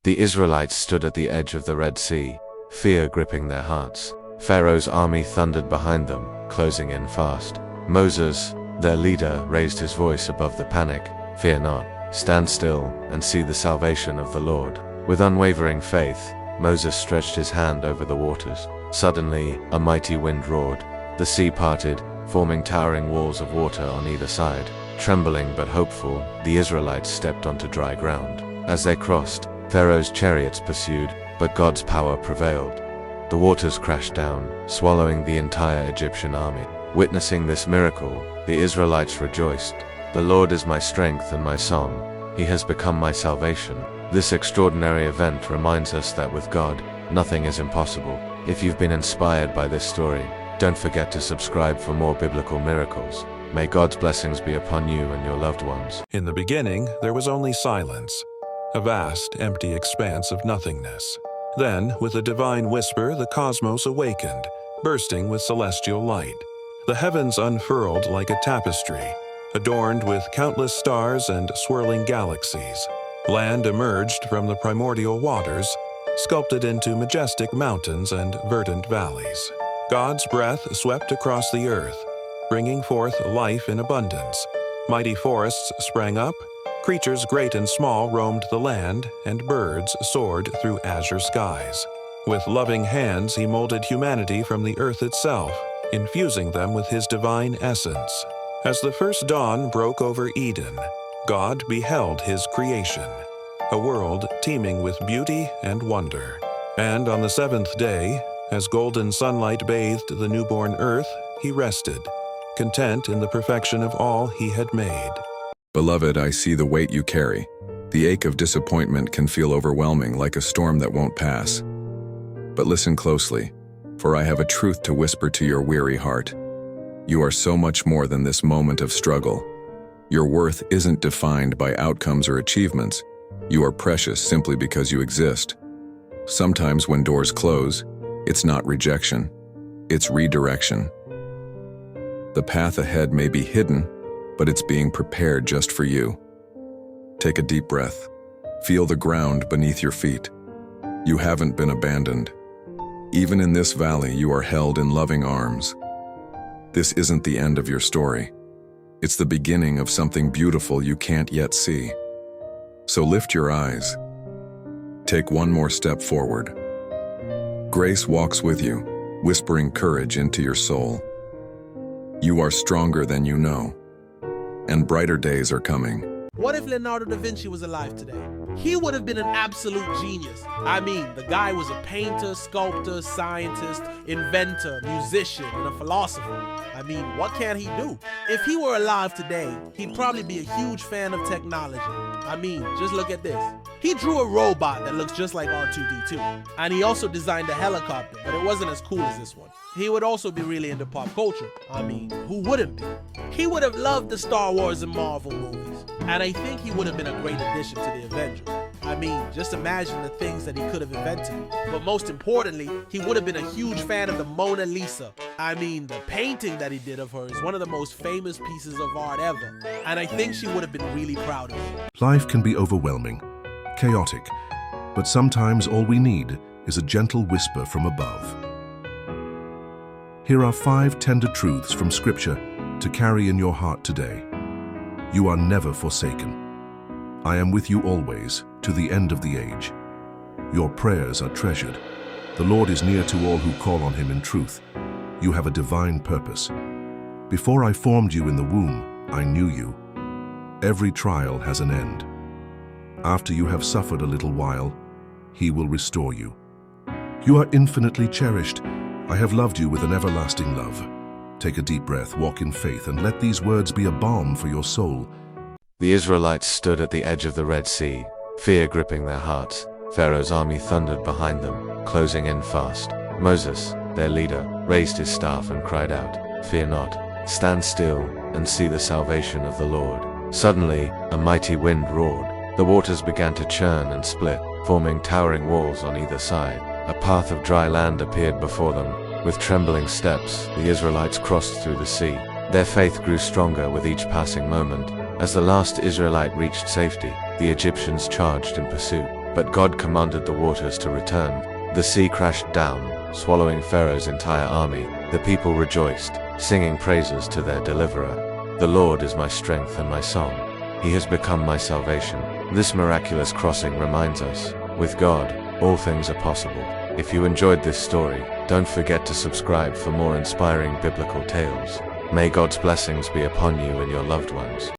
The Israelites stood at the edge of the Red Sea, fear gripping their hearts. Pharaoh's army thundered behind them, closing in fast. Moses, their leader, raised his voice above the panic. "Fear not. Stand still and see the salvation of the Lord." With unwavering faith, Moses stretched his hand over the waters. Suddenly, a mighty wind roared. The sea parted, forming towering walls of water on either side. Trembling but hopeful, the Israelites stepped onto dry ground. As they crossed, Pharaoh's chariots pursued, but God's power prevailed. The waters crashed down, swallowing the entire Egyptian army. Witnessing this miracle, the Israelites rejoiced. "The Lord is my strength and my song. He has become my salvation." This extraordinary event reminds us that with God, nothing is impossible. If you've been inspired by this story, don't forget to subscribe for more biblical miracles. May God's blessings be upon you and your loved ones. In the beginning, there was only silence, a vast, empty expanse of nothingness. Then, with a divine whisper, the cosmos awakened, bursting with celestial light. The heavens unfurled like a tapestry, adorned with countless stars and swirling galaxies. Land emerged from the primordial waters, sculpted into majestic mountains and verdant valleys. God's breath swept across the earth, bringing forth life in abundance. Mighty forests sprang up, creatures great and small roamed the land, and birds soared through azure skies. With loving hands, he molded humanity from the earth itself, infusing them with his divine essence. As the first dawn broke over Eden, God beheld his creation, a world teeming with beauty and wonder. And on the seventh day, as golden sunlight bathed the newborn earth, he rested, content in the perfection of all he had made. Beloved, I see the weight you carry. The ache of disappointment can feel overwhelming, like a storm that won't pass. But listen closely, for I have a truth to whisper to your weary heart. You are so much more than this moment of struggle. Your worth isn't defined by outcomes or achievements. You are precious simply because you exist. Sometimes when doors close, it's not rejection, it's redirection. The path ahead may be hidden, but it's being prepared just for you. Take a deep breath. Feel the ground beneath your feet. You haven't been abandoned. Even in this valley, you are held in loving arms. This isn't the end of your story. It's the beginning of something beautiful you can't yet see. So lift your eyes. Take one more step forward. Grace walks with you, whispering courage into your soul. You are stronger than you know, and brighter days are coming. What if Leonardo da Vinci was alive today? He would have been an absolute genius. I mean, the guy was a painter, sculptor, scientist, inventor, musician, and a philosopher. I mean, what can he do? If he were alive today, he'd probably be a huge fan of technology. I mean, just look at this. He drew a robot that looks just like R2-D2. And he also designed a helicopter, but it wasn't as cool as this one. He would also be really into pop culture. I mean, who wouldn't be? He would have loved the Star Wars and Marvel movies. And I think he would have been a great addition to the Avengers. I mean, just imagine the things that he could have invented. But most importantly, he would have been a huge fan of the Mona Lisa. I mean, the painting that he did of her is one of the most famous pieces of art ever. And I think she would have been really proud of him. Life can be overwhelming, chaotic, but sometimes all we need is a gentle whisper from above. Here are 5 tender truths from Scripture to carry in your heart today. You are never forsaken. I am with you always, to the end of the age. Your prayers are treasured. The Lord is near to all who call on him in truth. You have a divine purpose. Before I formed you in the womb, I knew you. Every trial has an end. After you have suffered a little while, he will restore you. You are infinitely cherished. I have loved you with an everlasting love. Take a deep breath, walk in faith, and let these words be a balm for your soul. The Israelites stood at the edge of the Red Sea, fear gripping their hearts. Pharaoh's army thundered behind them, closing in fast. Moses, their leader, raised his staff and cried out, "Fear not. Stand still and see the salvation of the Lord." Suddenly, a mighty wind roared. The waters began to churn and split, forming towering walls on either side. A path of dry land appeared before them. With trembling steps, the Israelites crossed through the sea. Their faith grew stronger with each passing moment. As the last Israelite reached safety, the Egyptians charged in pursuit. But God commanded the waters to return. The sea crashed down, swallowing Pharaoh's entire army. The people rejoiced, singing praises to their deliverer. The Lord is my strength and my song. He has become my salvation. This miraculous crossing reminds us, with God, all things are possible. If you enjoyed this story, don't forget to subscribe for more inspiring biblical tales. May God's blessings be upon you and your loved ones.